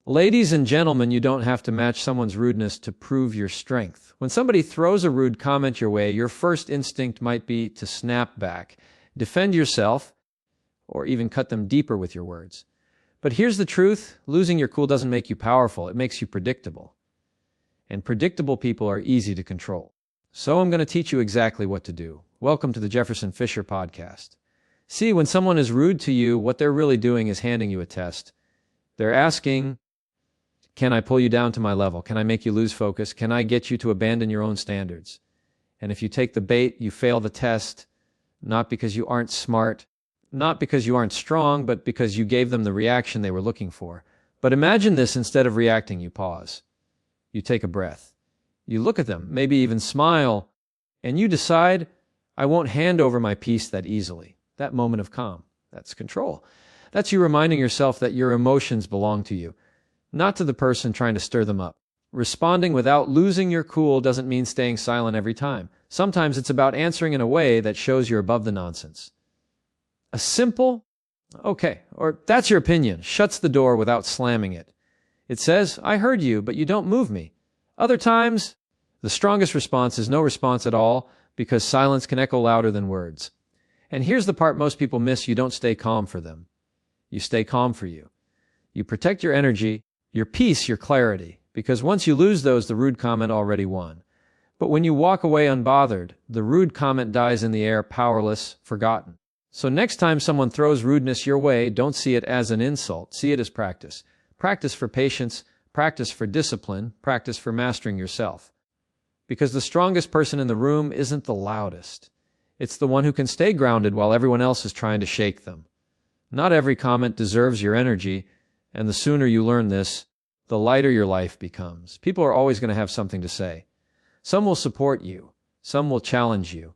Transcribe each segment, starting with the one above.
Ladies and gentlemen, you don't have to match someone's rudeness to prove your strength. When somebody throws a rude comment your way, your first instinct might be to snap back, defend yourself, or even cut them deeper with your words. But here's the truth: losing your cool doesn't make you powerful, it makes you predictable. And predictable people are easy to control. So I'm going to teach you exactly what to do. Welcome to the Jefferson Fisher podcast. See, when someone is rude to you, what they're really doing is handing you a test. They're asking, can I pull you down to my level? Can I make you lose focus? Can I get you to abandon your own standards? And if you take the bait, you fail the test, not because you aren't smart, not because you aren't strong, but because you gave them the reaction they were looking for. But imagine this: instead of reacting, you pause. You take a breath. You look at them, maybe even smile, and you decide, I won't hand over my peace that easily. That moment of calm, that's control. That's you reminding yourself that your emotions belong to you, not to the person trying to stir them up. Responding without losing your cool doesn't mean staying silent every time. Sometimes it's about answering in a way that shows you're above the nonsense. A simple, okay, or that's your opinion, shuts the door without slamming it. It says, I heard you, but you don't move me. Other times, the strongest response is no response at all, because silence can echo louder than words. And here's the part most people miss: you don't stay calm for them. You stay calm for you. You protect your energy, your peace, your clarity, because once you lose those, the rude comment already won. But when you walk away unbothered, the rude comment dies in the air, powerless, forgotten. So next time someone throws rudeness your way, don't see it as an insult. See it as practice. Practice for patience, practice for discipline, practice for mastering yourself. Because the strongest person in the room isn't the loudest. It's the one who can stay grounded while everyone else is trying to shake them. Not every comment deserves your energy, and the sooner you learn this, the lighter your life becomes. People are always going to have something to say. Some will support you, some will challenge you,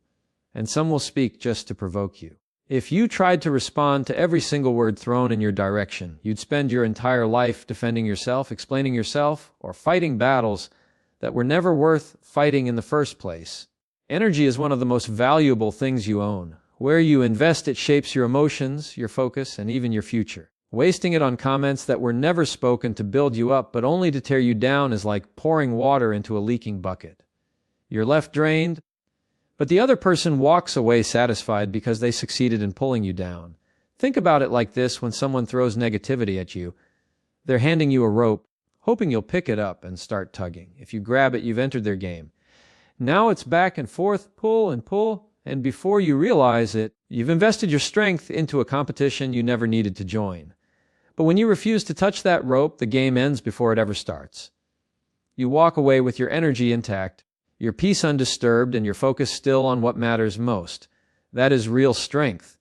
and some will speak just to provoke you. If you tried to respond to every single word thrown in your direction, you'd spend your entire life defending yourself, explaining yourself, or fighting battles that were never worth fighting in the first place. Energy is one of the most valuable things you own. Where you invest it shapes your emotions, your focus, and even your future. Wasting it on comments that were never spoken to build you up but only to tear you down is like pouring water into a leaking bucket. You're left drained, but the other person walks away satisfied because they succeeded in pulling you down. Think about it like this: when someone throws negativity at you, they're handing you a rope, hoping you'll pick it up and start tugging. If you grab it, you've entered their game. Now it's back and forth, pull and pull, and before you realize it, you've invested your strength into a competition you never needed to join. But when you refuse to touch that rope, the game ends before it ever starts. You walk away with your energy intact, your peace undisturbed, and your focus still on what matters most. That is real strength.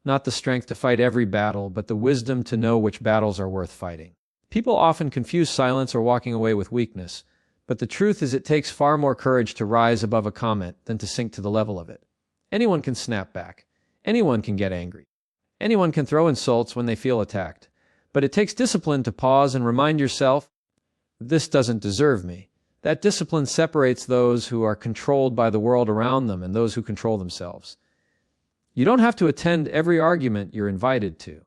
Not the strength to fight every battle, but the wisdom to know which battles are worth fighting. People often confuse silence or walking away with weakness, but the truth is it takes far more courage to rise above a comment than to sink to the level of it. Anyone can snap back. Anyone can get angry. Anyone can throw insults when they feel attacked. But it takes discipline to pause and remind yourself, this doesn't deserve me. That discipline separates those who are controlled by the world around them and those who control themselves. You don't have to attend every argument you're invited to.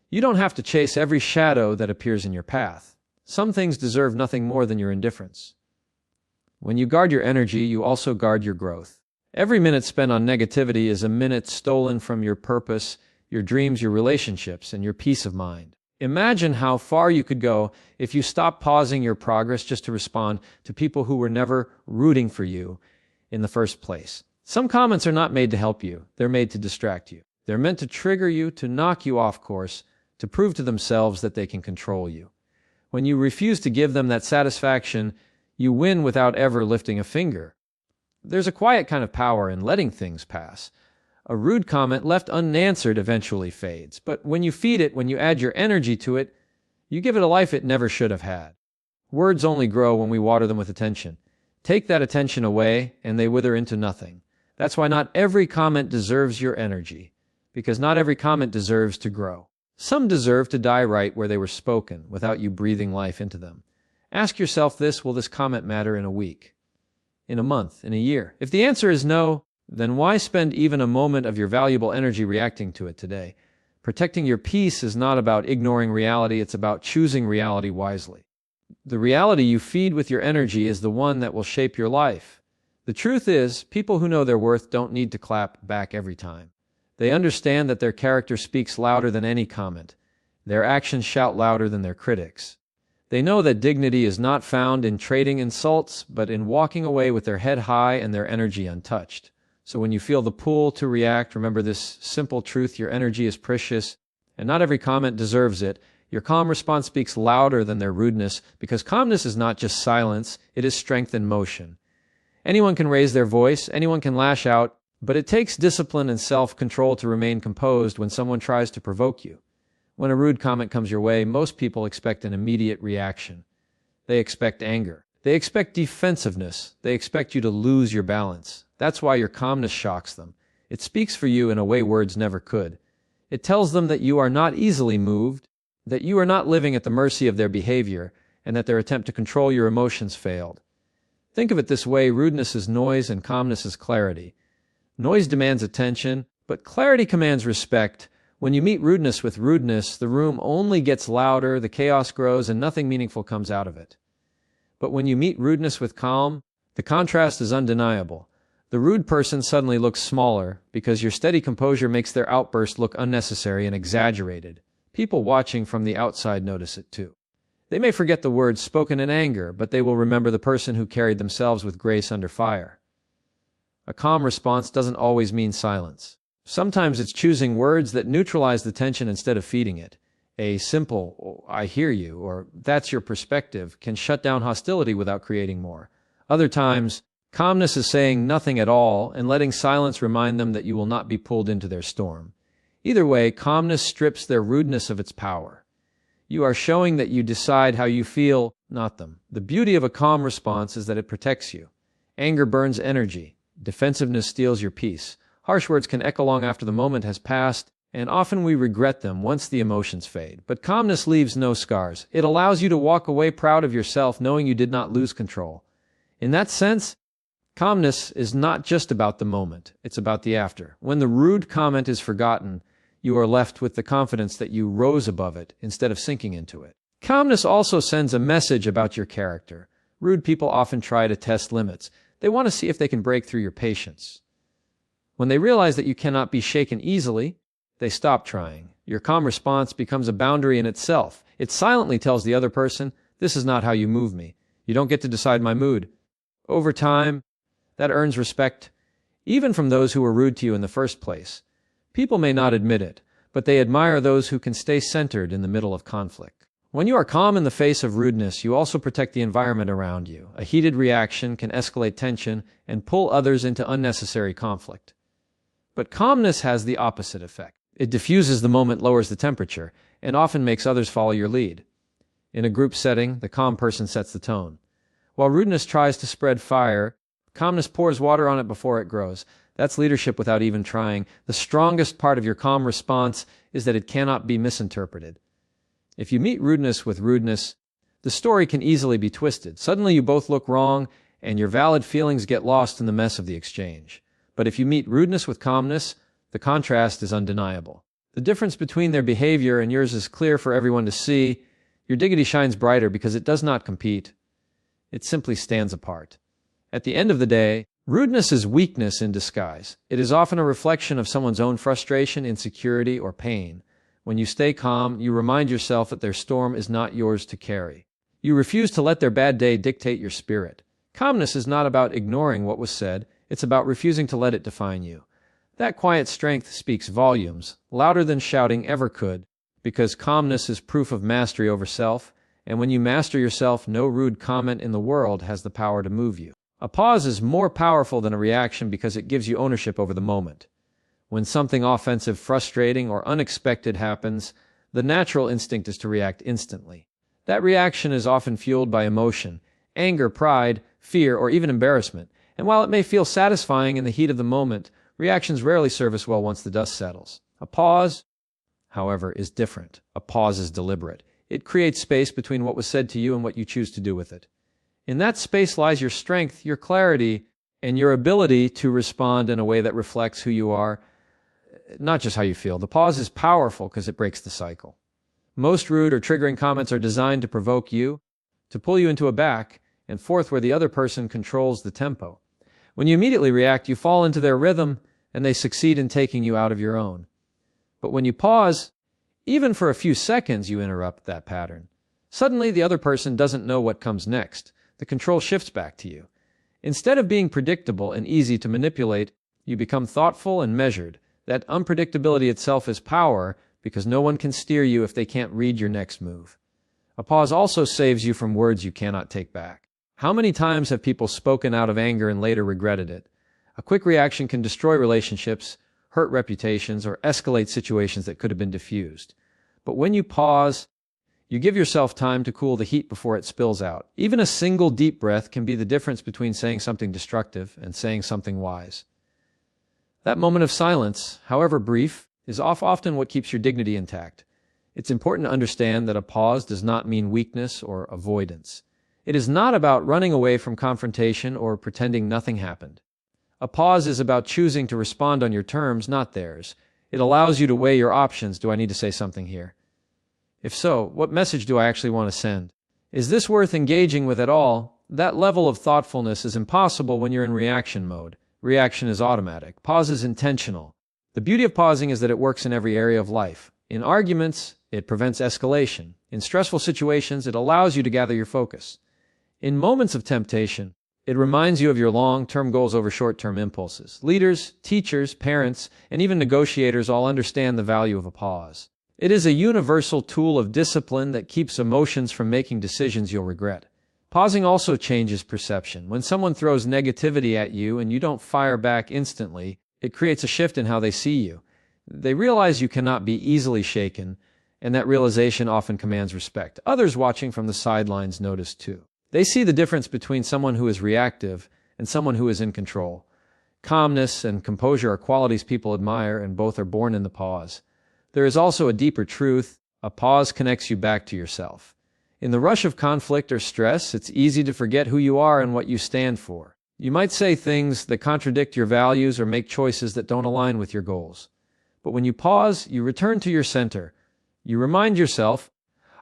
You don't have to chase every shadow that appears in your path. Some things deserve nothing more than your indifference. When you guard your energy, you also guard your growth. Every minute spent on negativity is a minute stolen from your purpose, your dreams, your relationships, and your peace of mind. Imagine how far you could go if you stopped pausing your progress just to respond to people who were never rooting for you in the first place. Some comments are not made to help you. They're made to distract you. They're meant to trigger you, to knock you off course, to prove to themselves that they can control you. When you refuse to give them that satisfaction, you win without ever lifting a finger. There's a quiet kind of power in letting things pass. A rude comment left unanswered eventually fades, but when you feed it, when you add your energy to it, you give it a life it never should have had. Words only grow when we water them with attention. Take that attention away, and they wither into nothing. That's why not every comment deserves your energy, because not every comment deserves to grow. Some deserve to die right where they were spoken, without you breathing life into them. Ask yourself this: will this comment matter in a week, in a month, in a year? If the answer is no, then why spend even a moment of your valuable energy reacting to it today? Protecting your peace is not about ignoring reality, it's about choosing reality wisely. The reality you feed with your energy is the one that will shape your life. The truth is, people who know their worth don't need to clap back every time. They understand that their character speaks louder than any comment. Their actions shout louder than their critics. They know that dignity is not found in trading insults, but in walking away with their head high and their energy untouched. So when you feel the pull to react, remember this simple truth: your energy is precious, and not every comment deserves it. Your calm response speaks louder than their rudeness, because calmness is not just silence, it is strength in motion. Anyone can raise their voice, anyone can lash out, but it takes discipline and self-control to remain composed when someone tries to provoke you. When a rude comment comes your way, most people expect an immediate reaction. They expect anger. They expect defensiveness. They expect you to lose your balance. That's why your calmness shocks them. It speaks for you in a way words never could. It tells them that you are not easily moved, that you are not living at the mercy of their behavior, and that their attempt to control your emotions failed. Think of it this way: rudeness is noise and calmness is clarity. Noise demands attention, but clarity commands respect. When you meet rudeness with rudeness, the room only gets louder, the chaos grows, and nothing meaningful comes out of it. But when you meet rudeness with calm, the contrast is undeniable. The rude person suddenly looks smaller because your steady composure makes their outburst look unnecessary and exaggerated. People watching from the outside notice it too. They may forget the words spoken in anger, but they will remember the person who carried themselves with grace under fire. A calm response doesn't always mean silence. Sometimes it's choosing words that neutralize the tension instead of feeding it. A simple, "Oh, I hear you," or "That's your perspective," can shut down hostility without creating more. Other times, calmness is saying nothing at all and letting silence remind them that you will not be pulled into their storm. Either way, calmness strips their rudeness of its power. You are showing that you decide how you feel, not them. The beauty of a calm response is that it protects you. Anger burns energy. Defensiveness steals your peace. Harsh words can echo long after the moment has passed, and often we regret them once the emotions fade. But calmness leaves no scars. It allows you to walk away proud of yourself, knowing you did not lose control. In that sense, calmness is not just about the moment, it's about the after. When the rude comment is forgotten, you are left with the confidence that you rose above it instead of sinking into it. Calmness also sends a message about your character. Rude people often try to test limits. They want to see if they can break through your patience. When they realize that you cannot be shaken easily, they stop trying. Your calm response becomes a boundary in itself. It silently tells the other person, "This is not how you move me. You don't get to decide my mood." Over time, that earns respect, even from those who were rude to you in the first place. People may not admit it, but they admire those who can stay centered in the middle of conflict. When you are calm in the face of rudeness, you also protect the environment around you. A heated reaction can escalate tension and pull others into unnecessary conflict. But calmness has the opposite effect. It diffuses the moment, lowers the temperature, and often makes others follow your lead. In a group setting, the calm person sets the tone. While rudeness tries to spread fire, calmness pours water on it before it grows. That's leadership without even trying. The strongest part of your calm response is that it cannot be misinterpreted. If you meet rudeness with rudeness, the story can easily be twisted. Suddenly you both look wrong, and your valid feelings get lost in the mess of the exchange. But if you meet rudeness with calmness, the contrast is undeniable. The difference between their behavior and yours is clear for everyone to see. Your dignity shines brighter because it does not compete. It simply stands apart. At the end of the day, rudeness is weakness in disguise. It is often a reflection of someone's own frustration, insecurity, or pain. When you stay calm, you remind yourself that their storm is not yours to carry. You refuse to let their bad day dictate your spirit. Calmness is not about ignoring what was said, it's about refusing to let it define you. That quiet strength speaks volumes, louder than shouting ever could, because calmness is proof of mastery over self, and when you master yourself, no rude comment in the world has the power to move you. A pause is more powerful than a reaction because it gives you ownership over the moment. When something offensive, frustrating, or unexpected happens, the natural instinct is to react instantly. That reaction is often fueled by emotion, anger, pride, fear, or even embarrassment. And while it may feel satisfying in the heat of the moment, reactions rarely serve us well once the dust settles. A pause, however, is different. A pause is deliberate. It creates space between what was said to you and what you choose to do with it. In that space lies your strength, your clarity, and your ability to respond in a way that reflects who you are. not just how you feel. The pause is powerful because it breaks the cycle. Most rude or triggering comments are designed to provoke you, to pull you into a back and forth where the other person controls the tempo. When you immediately react, you fall into their rhythm and they succeed in taking you out of your own. But when you pause, even for a few seconds, you interrupt that pattern. Suddenly, the other person doesn't know what comes next. The control shifts back to you. Instead of being predictable and easy to manipulate, you become thoughtful and measured. That unpredictability itself is power because no one can steer you if they can't read your next move. A pause also saves you from words you cannot take back. How many times have people spoken out of anger and later regretted it? A quick reaction can destroy relationships, hurt reputations, or escalate situations that could have been diffused. But when you pause, you give yourself time to cool the heat before it spills out. Even a single deep breath can be the difference between saying something destructive and saying something wise. That moment of silence, however brief, is often what keeps your dignity intact. It's important to understand that a pause does not mean weakness or avoidance. It is not about running away from confrontation or pretending nothing happened. A pause is about choosing to respond on your terms, not theirs. It allows you to weigh your options. Do I need to say something here? If so, what message do I actually want to send? Is this worth engaging with at all? That level of thoughtfulness is impossible when you're in reaction mode. Reaction is automatic. Pause is intentional. The beauty of pausing is that it works in every area of life. In arguments, it prevents escalation. In stressful situations, it allows you to gather your focus. In moments of temptation, it reminds you of your long-term goals over short-term impulses. Leaders, teachers, parents, and even negotiators all understand the value of a pause. It is a universal tool of discipline that keeps emotions from making decisions you'll regret. Pausing also changes perception. When someone throws negativity at you and you don't fire back instantly, it creates a shift in how they see you. They realize you cannot be easily shaken, and that realization often commands respect. Others watching from the sidelines notice too. They see the difference between someone who is reactive and someone who is in control. Calmness and composure are qualities people admire, and both are born in the pause. There is also a deeper truth. A pause connects you back to yourself. In the rush of conflict or stress, it's easy to forget who you are and what you stand for. You might say things that contradict your values or make choices that don't align with your goals. But when you pause, you return to your center. You remind yourself,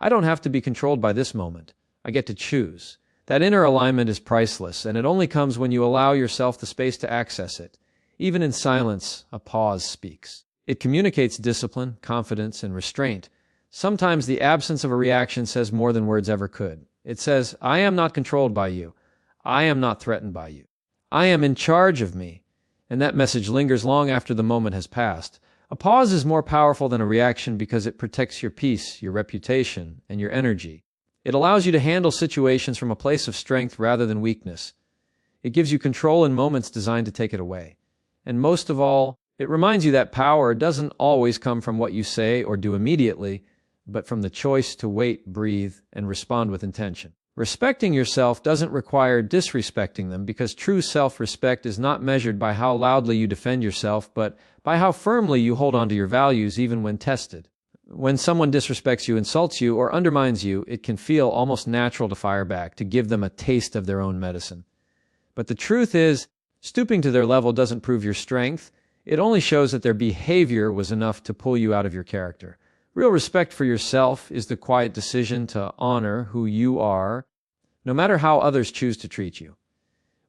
I don't have to be controlled by this moment. I get to choose. That inner alignment is priceless, and it only comes when you allow yourself the space to access it. Even in silence, a pause speaks. It communicates discipline, confidence, and restraint. Sometimes the absence of a reaction says more than words ever could. It says, I am not controlled by you. I am not threatened by you. I am in charge of me. And that message lingers long after the moment has passed. A pause is more powerful than a reaction because it protects your peace, your reputation, and your energy. It allows you to handle situations from a place of strength rather than weakness. It gives you control in moments designed to take it away. And most of all, it reminds you that power doesn't always come from what you say or do immediately, but from the choice to wait, breathe, and respond with intention. Respecting yourself doesn't require disrespecting them, because true self-respect is not measured by how loudly you defend yourself, but by how firmly you hold on to your values even when tested. When someone disrespects you, insults you, or undermines you, it can feel almost natural to fire back, to give them a taste of their own medicine. But the truth is, stooping to their level doesn't prove your strength. It only shows that their behavior was enough to pull you out of your character. Real respect for yourself is the quiet decision to honor who you are, no matter how others choose to treat you.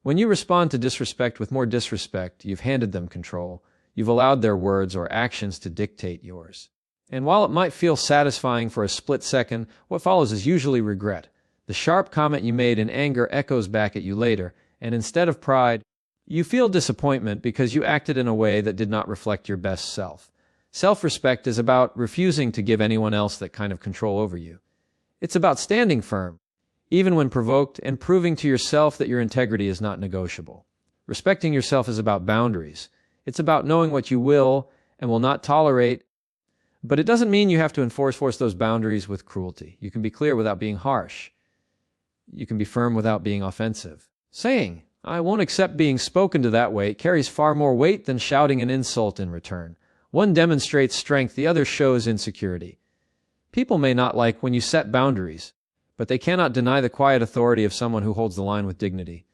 When you respond to disrespect with more disrespect, you've handed them control. You've allowed their words or actions to dictate yours. And while it might feel satisfying for a split second, what follows is usually regret. The sharp comment you made in anger echoes back at you later, and instead of pride, you feel disappointment because you acted in a way that did not reflect your best self. Self-respect is about refusing to give anyone else that kind of control over you. It's about standing firm, even when provoked, and proving to yourself that your integrity is not negotiable. Respecting yourself is about boundaries. It's about knowing what you will and will not tolerate, but it doesn't mean you have to enforce those boundaries with cruelty. You can be clear without being harsh. You can be firm without being offensive. Saying, I won't accept being spoken to that way, carries far more weight than shouting an insult in return. One demonstrates strength, the other shows insecurity. People may not like when you set boundaries, but they cannot deny the quiet authority of someone who holds the line with dignity.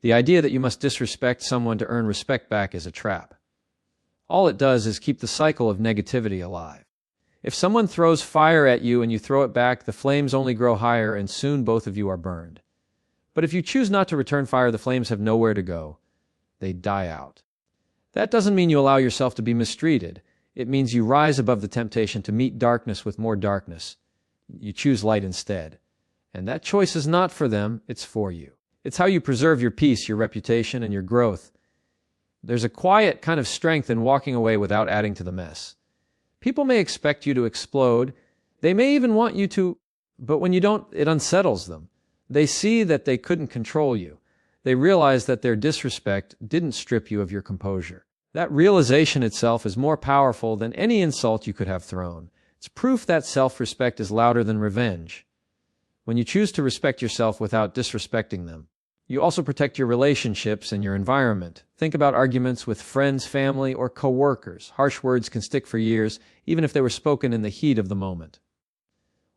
The idea that you must disrespect someone to earn respect back is a trap. All it does is keep the cycle of negativity alive. If someone throws fire at you and you throw it back, the flames only grow higher and soon both of you are burned. But if you choose not to return fire, the flames have nowhere to go. They die out. That doesn't mean you allow yourself to be mistreated. It means you rise above the temptation to meet darkness with more darkness. You choose light instead. And that choice is not for them, it's for you. It's how you preserve your peace, your reputation, and your growth. There's a quiet kind of strength in walking away without adding to the mess. People may expect you to explode. They may even want you to, but when you don't, it unsettles them. They see that they couldn't control you. They realize that their disrespect didn't strip you of your composure. That realization itself is more powerful than any insult you could have thrown. It's proof that self-respect is louder than revenge. When you choose to respect yourself without disrespecting them, you also protect your relationships and your environment. Think about arguments with friends, family, or coworkers. Harsh words can stick for years, even if they were spoken in the heat of the moment.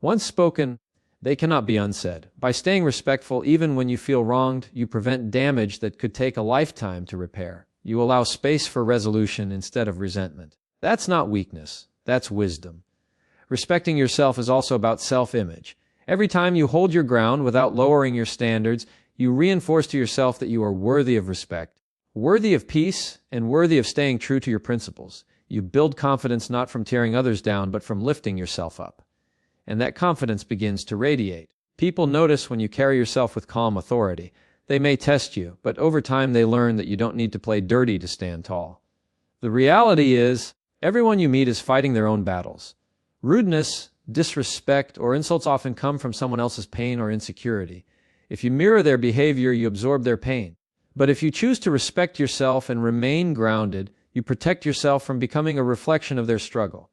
Once spoken, they cannot be unsaid. By staying respectful even when you feel wronged, you prevent damage that could take a lifetime to repair. You allow space for resolution instead of resentment. That's not weakness. That's wisdom. Respecting yourself is also about self-image. Every time you hold your ground without lowering your standards, you reinforce to yourself that you are worthy of respect, worthy of peace, and worthy of staying true to your principles. You build confidence not from tearing others down, but from lifting yourself up. And that confidence begins to radiate. People notice when you carry yourself with calm authority. They may test you, but over time they learn that you don't need to play dirty to stand tall. The reality is, everyone you meet is fighting their own battles. Rudeness, disrespect, or insults often come from someone else's pain or insecurity. If you mirror their behavior, you absorb their pain. But if you choose to respect yourself and remain grounded, you protect yourself from becoming a reflection of their struggle.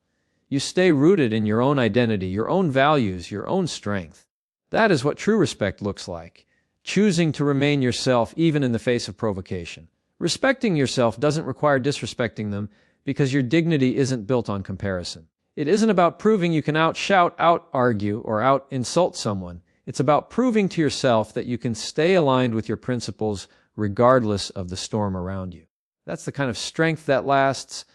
You stay rooted in your own identity, your own values, your own strength. That is what true respect looks like. Choosing to remain yourself even in the face of provocation. Respecting yourself doesn't require disrespecting them because your dignity isn't built on comparison. It isn't about proving you can outshout, out-argue, or out-insult someone. It's about proving to yourself that you can stay aligned with your principles regardless of the storm around you. That's the kind of strength that lasts.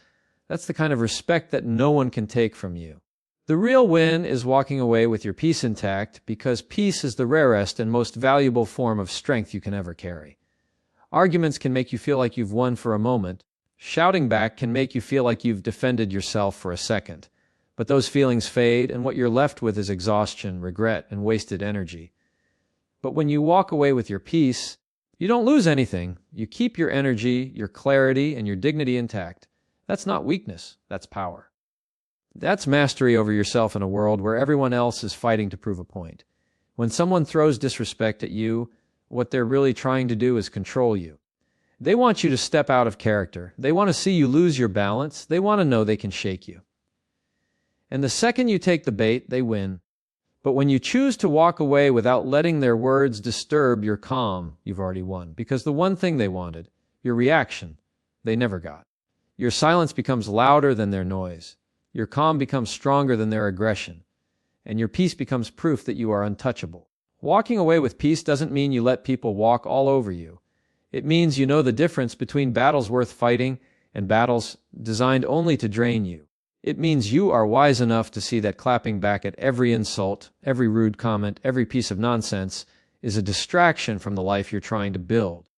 That's the kind of respect that no one can take from you. The real win is walking away with your peace intact, because peace is the rarest and most valuable form of strength you can ever carry. Arguments can make you feel like you've won for a moment. Shouting back can make you feel like you've defended yourself for a second. But those feelings fade, and what you're left with is exhaustion, regret, and wasted energy. But when you walk away with your peace, you don't lose anything. You keep your energy, your clarity, and your dignity intact. That's not weakness, that's power. That's mastery over yourself in a world where everyone else is fighting to prove a point. When someone throws disrespect at you, what they're really trying to do is control you. They want you to step out of character. They want to see you lose your balance. They want to know they can shake you. And the second you take the bait, they win. But when you choose to walk away without letting their words disturb your calm, you've already won. Because the one thing they wanted, your reaction, they never got. Your silence becomes louder than their noise. Your calm becomes stronger than their aggression. And your peace becomes proof that you are untouchable. Walking away with peace doesn't mean you let people walk all over you. It means you know the difference between battles worth fighting and battles designed only to drain you. It means you are wise enough to see that clapping back at every insult, every rude comment, every piece of nonsense is a distraction from the life you're trying to build.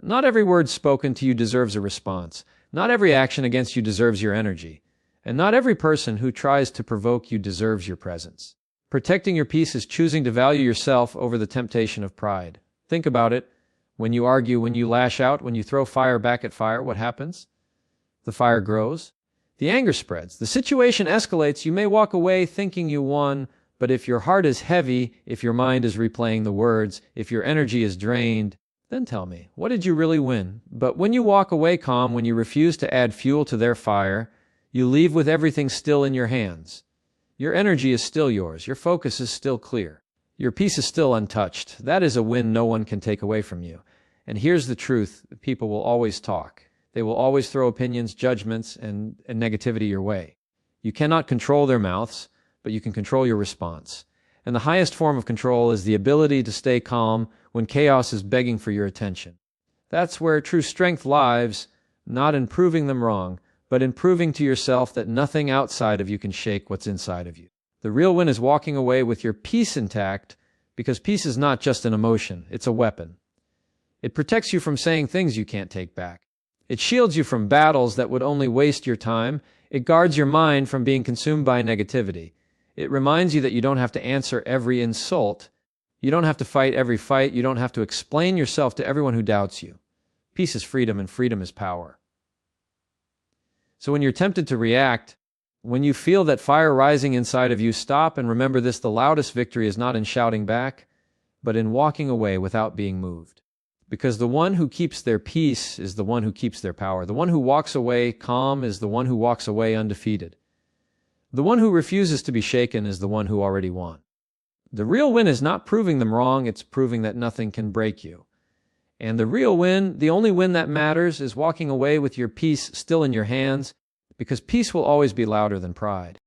Not every word spoken to you deserves a response. Not every action against you deserves your energy. And not every person who tries to provoke you deserves your presence. Protecting your peace is choosing to value yourself over the temptation of pride. Think about it. When you argue, when you lash out, when you throw fire back at fire, what happens? The fire grows. The anger spreads. The situation escalates. You may walk away thinking you won, but if your heart is heavy, if your mind is replaying the words, if your energy is drained, then tell me, what did you really win? But when you walk away calm, when you refuse to add fuel to their fire, you leave with everything still in your hands. Your energy is still yours. Your focus is still clear. Your peace is still untouched. That is a win no one can take away from you. And here's the truth. People will always talk. They will always throw opinions, judgments, and negativity your way. You cannot control their mouths, but you can control your response. And the highest form of control is the ability to stay calm when chaos is begging for your attention. That's where true strength lies, not in proving them wrong, but in proving to yourself that nothing outside of you can shake what's inside of you. The real win is walking away with your peace intact, because peace is not just an emotion, it's a weapon. It protects you from saying things you can't take back. It shields you from battles that would only waste your time. It guards your mind from being consumed by negativity. It reminds you that you don't have to answer every insult. You don't have to fight every fight. You don't have to explain yourself to everyone who doubts you. Peace is freedom, and freedom is power. So when you're tempted to react, when you feel that fire rising inside of you, stop and remember this: the loudest victory is not in shouting back, but in walking away without being moved. Because the one who keeps their peace is the one who keeps their power. The one who walks away calm is the one who walks away undefeated. The one who refuses to be shaken is the one who already won. The real win is not proving them wrong, it's proving that nothing can break you. And the real win, the only win that matters, is walking away with your peace still in your hands, because peace will always be louder than pride.